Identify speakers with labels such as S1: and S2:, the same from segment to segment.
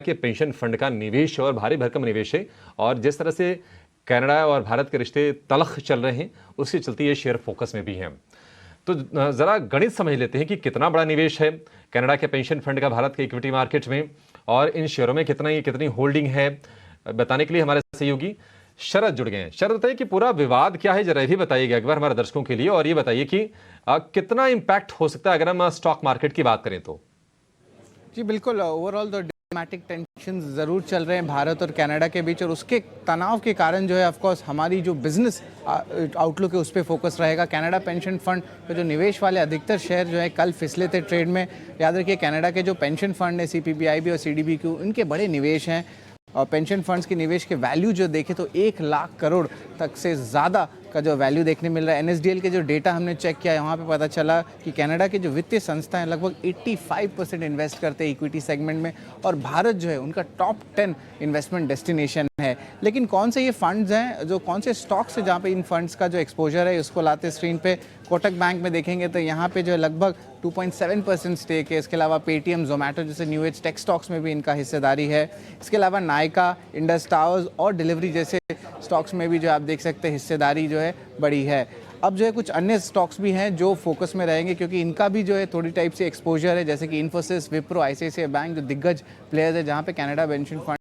S1: के pension fund का निवेश और भारी भरकम निवेश है, और जिस तरह से कनाडा और भारत के रिश्ते तलख चल रहे हैं, उसके चलते ये शेयर फोकस में भी हैं। तो जरा गणित समझ लेते हैं कि कितना बड़ा निवेश है कनाडा के पेंशन फंड का भारत के इक्विटी मार्केट में, और इन शेयरों में कितनी होल्डिंग है। बताने के लिए हमारे सहयोगी शरद जुड़ गए हैं। शरद, बताइए कि पूरा विवाद क्या है, जरा भी बताइएगा एक बार हमारे दर्शकों के लिए, और ये बताइए कि कितना इंपैक्ट हो सकता है अगर हम स्टॉक मार्केट की बात करें तो।
S2: जी बिल्कुल, ओवरऑल तो डिप्लोमेटिक टेंशन ज़रूर चल रहे हैं भारत और कनाडा के बीच, और उसके तनाव के कारण जो है ऑफ कोर्स हमारी जो बिजनेस आउटलुक है उस पर फोकस रहेगा। कनाडा पेंशन फंड के जो निवेश वाले अधिकतर शेयर जो है कल फिसले थे ट्रेड में। याद रखिए, कनाडा के जो पेंशन फंड है CPPIB और CDPQ, इनके बड़े निवेश हैं, और पेंशन फंड्स के निवेश के वैल्यू जो देखे तो 1 लाख करोड़ तक से ज़्यादा का जो वैल्यू देखने मिल रहा है। NSDL के जो डेटा हमने चेक किया है, वहाँ पे पता चला कि कनाडा के जो वित्तीय संस्थाएं लगभग 85% इन्वेस्ट करते हैं इक्विटी सेगमेंट में, और भारत जो है उनका टॉप 10 इन्वेस्टमेंट डेस्टिनेशन है। लेकिन कौन से ये फंड्स हैं, जो कौन से स्टॉक्स है जहाँ पे इन फंड्स का जो एक्सपोजर है, उसको लाते स्क्रीन पे कोटक बैंक में देखेंगे तो यहाँ पे जो है लगभग 2.7% स्टेक है। इसके अलावा पेटीएम, जोमेटो जैसे न्यू एज टेक स्टॉक्स में भी इनका हिस्सेदारी है। इसके अलावा नायका, इंडस टावर्स और डिलीवरी जैसे स्टॉक्स में भी जो आप देख सकते हैं हिस्सेदारी जो है बड़ी है। अब जो है कुछ अन्य स्टॉक्स भी हैं जो फोकस में रहेंगे, क्योंकि इनका भी जो है थोड़ी टाइप से एक्सपोजर है, जैसे कि इन्फोसिस, विप्रो, ICICI बैंक, जो दिग्गज प्लेयर्स है जहाँ पे कनाडा पेंशन फंड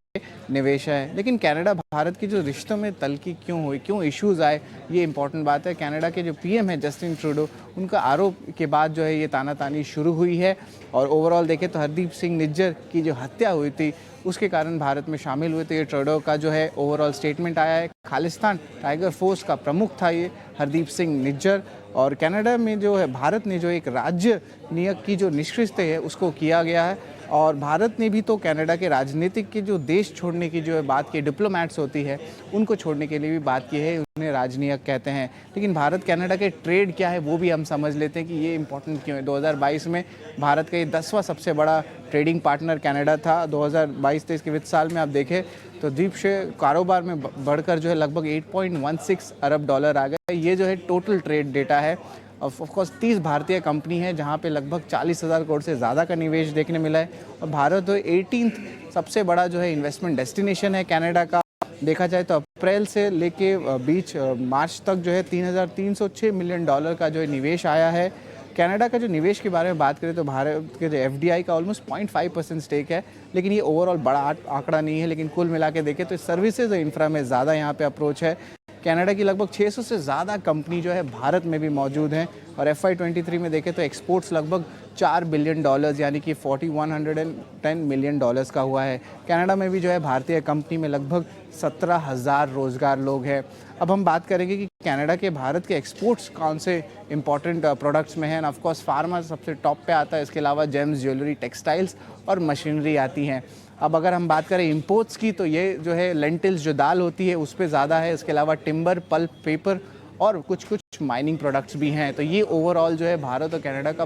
S2: निवेश है। लेकिन कनाडा भारत के जो रिश्तों में तल्खी क्यों हुई, क्यों इश्यूज आए, ये इंपॉर्टेंट बात है। कनाडा के जो PM है जस्टिन ट्रूडो, उनका आरोप के बाद जो है ये तानातानी शुरू हुई है, और ओवरऑल देखें तो हरदीप सिंह निज्जर की जो हत्या हुई थी उसके कारण भारत में शामिल हुए। तो ये ट्रूडो का जो है ओवरऑल स्टेटमेंट आया है। खालिस्तान टाइगर फोर्स का प्रमुख था ये हरदीप सिंह निज्जर, और कनाडा में जो है भारत ने जो एक राज्य नियक की जो निष्क्रियता है उसको किया गया है, और भारत ने भी तो कनाडा के राजनीतिक के जो देश छोड़ने की जो है बात की, डिप्लोमेट्स होती है उनको छोड़ने के लिए भी बात की है, उन्हें राजनीयक कहते हैं। लेकिन भारत कनाडा के ट्रेड क्या है वो भी हम समझ लेते हैं कि ये इंपॉर्टेंट क्यों है। 2022 में भारत का ये 10वां सबसे बड़ा ट्रेडिंग पार्टनर कनाडा था। 2022-23 के वित्त साल में आप देखें तो द्वीपक्षीय कारोबार में बढ़कर जो है लगभग 8.16 अरब डॉलर आ गए। ये जो है टोटल ट्रेड डेटा है। ऑफ कोर्स 30 भारतीय कंपनी है जहां पे लगभग 40,000 करोड़ से ज़्यादा का निवेश देखने मिला है, और भारत तो 18th सबसे बड़ा जो है इन्वेस्टमेंट डेस्टिनेशन है कनाडा का। देखा जाए तो अप्रैल से लेके बीच मार्च तक जो है $3,306 मिलियन का जो है निवेश आया है। कनाडा का जो निवेश के बारे में बात करें तो भारत के जो FDI का ऑलमोस्ट 0.5% स्टेक है, लेकिन ये ओवरऑल बड़ा आंकड़ा नहीं है। लेकिन कुल मिला के देखें तो सर्विसेज और इंफ्रा में ज़्यादा यहाँ पे अप्रोच है। कनाडा की लगभग 600 से ज़्यादा कंपनी जो है भारत में भी मौजूद हैं, और FY23 में देखें तो एक्सपोर्ट्स लगभग $4 बिलियन यानी कि 4110 मिलियन डॉलर्स का हुआ है। कनाडा में भी जो है भारतीय कंपनी में लगभग 17,000 रोजगार लोग हैं। अब हम बात करेंगे कि कनाडा के भारत के एक्सपोर्ट्स कौन से इंपॉर्टेंट प्रोडक्ट्स में हैं। ऑफ कोर्स फार्मा सबसे टॉप पे आता है, इसके अलावा जेम्स, ज्वेलरी, टेक्सटाइल्स और मशीनरी आती हैं। अब अगर हम बात करें इंपोर्ट्स की तो ये जो है लेंटिल्स जो दाल होती है उस पर ज़्यादा है। इसके अलावा टिम्बर, पल्प, पेपर और कुछ माइनिंग प्रोडक्ट्स भी हैं। तो ये ओवरऑल जो है भारत और कनाडा का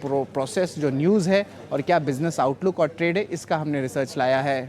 S2: प्रोसेस जो न्यूज़ है और क्या बिजनेस आउटलुक और ट्रेड है, इसका हमने रिसर्च लाया है।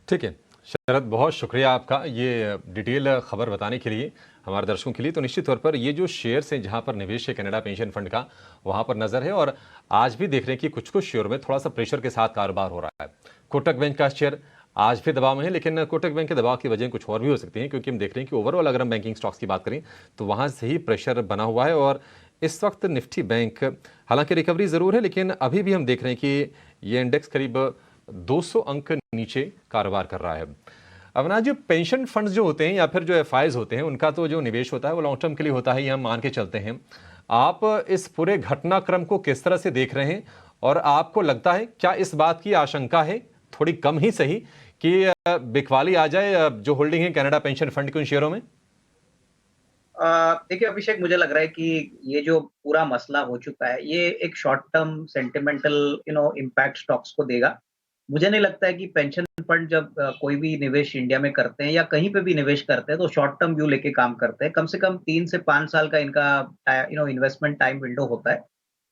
S1: ठीक है शरद, बहुत शुक्रिया आपका ये डिटेल खबर बताने के लिए हमारे दर्शकों के लिए। तो निश्चित तौर पर ये जो शेयर्स हैं जहां पर निवेश है कनाडा पेंशन फंड का, वहां पर नजर है, और आज भी देख रहे हैं कि कुछ शेयर में थोड़ा सा प्रेशर के साथ कारोबार हो रहा है। कोटक बैंक का शेयर आज भी दबाव में है, लेकिन कोटक बैंक के दबाव की वजह कुछ और भी हो सकती है, क्योंकि हम देख रहे हैं कि ओवरऑल अगर हम बैंकिंग स्टॉक्स की बात करें तो वहां से ही प्रेशर बना हुआ है। और इस वक्त निफ्टी बैंक हालांकि रिकवरी जरूर है, लेकिन अभी भी हम देख रहे हैं कि ये इंडेक्स करीब 200 अंक नीचे कारोबार कर रहा है। अविनाश, जो पेंशन फंड्स जो होते हैं या फिर जो FIs होते हैं, उनका तो जो निवेश होता है वो लॉन्ग टर्म के लिए होता है, ये हम मान के चलते हैं। आप इस पूरे घटनाक्रम को किस तरह से देख रहे हैं, और आपको लगता है क्या इस बात की आशंका है, थोड़ी कम ही सही, कि बिकवाली आ जाए जो होल्डिंग है कनाडा पेंशन फंड के उन शेयरों में?
S3: देखिए अभिषेक, मुझे लग रहा है कि ये जो पूरा मसला हो चुका है, ये एक short term sentimental impact stocks को देगा। मुझे नहीं लगता है कि पेंशन फंड जब कोई भी निवेश इंडिया में करते हैं या कहीं पे भी निवेश करते हैं तो शॉर्ट टर्म व्यू लेके काम करते हैं। कम से कम 3 से 5 साल का इनका इन्वेस्टमेंट टाइम विंडो होता है।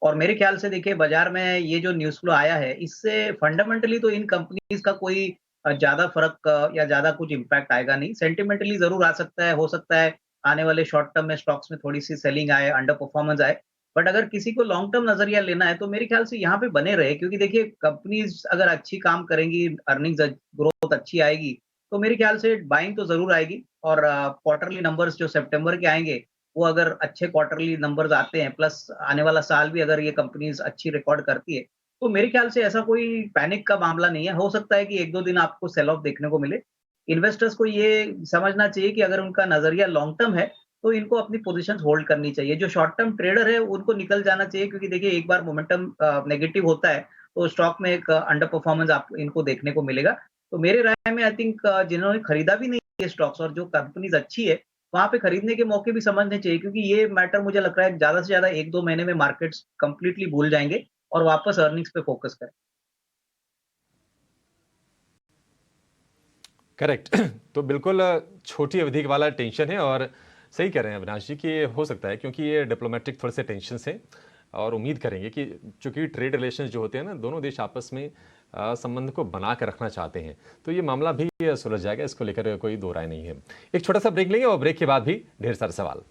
S3: और मेरे ख्याल से देखिए बाजार में ये जो न्यूज़ फ्लो आया है, इससे फंडामेंटली तो इन कंपनीज का कोई ज़्यादा फ़र्क या ज़्यादा कुछ इम्पैक्ट आएगा नहीं। सेंटिमेंटली ज़रूर आ सकता है, हो सकता है आने वाले शॉर्ट टर्म में स्टॉक्स में थोड़ी-सी सेलिंग आए, अंडर परफॉर्मेंस आए, बट अगर किसी को लॉन्ग टर्म नजरिया लेना है तो मेरे ख्याल से यहाँ पे बने रहे, क्योंकि देखिए कंपनीज अगर अच्छी काम करेंगी, अर्निंग्स ग्रोथ अच्छी आएगी, तो मेरे ख्याल से बाइंग तो जरूर आएगी। और क्वार्टरली नंबर्स जो सितंबर के आएंगे, वो अगर अच्छे क्वार्टरली नंबर्स आते हैं, प्लस आने वाला साल भी अगर ये कंपनीज अच्छी रिकॉर्ड करती है, तो मेरे ख्याल से ऐसा कोई पैनिक का मामला नहीं है। हो सकता है कि 1-2 दिन आपको सेल ऑफ देखने को मिले। इन्वेस्टर्स को ये समझना चाहिए कि अगर उनका नजरिया लॉन्ग टर्म है, तो इनको अपनी पोजीशंस होल्ड करनी चाहिए। जो शॉर्ट टर्म ट्रेडर है, उनको निकल जाना चाहिए, क्योंकि देखिए एक बार मोमेंटम नेगेटिव होता है, तो स्टॉक में एक अंडर परफॉर्मेंस आप इनको देखने को मिलेगा। तो मेरे राय में आई थिंक जिन्होंने खरीदा भी नहीं है स्टॉक्स और जो कंपनीज अच्छी है, वहाँ पे खरीदने के मौके भी समझने चाहिए, क्योंकि ये मैटर मुझे लग रहा है ज़्यादा से ज़्यादा 1-2 महीने में मार्केट्स कंप्लीटली भूल जाएँगे और वापस अर्निंग्स पे फोकस करें।
S1: करेक्ट। तो बिल्कुल छोटी अवधि वाला टेंशन है और सही कह रहे हैं अविनाश जी कि ये हो सकता है क्योंकि ये डिप्लोमेटिक थोड़े से टेंशन हैं और उम्मीद करेंगे कि चूंकि ट्रेड रिलेशंस जो होते हैं ना, दोनों देश आपस में संबंध को बना कर रखना चाहते हैं, तो ये मामला भी सुलझ जाएगा, इसको लेकर कोई दो राय नहीं है। एक छोटा सा ब्रेक लेंगे और ब्रेक के बाद भी ढेर सारे सवाल।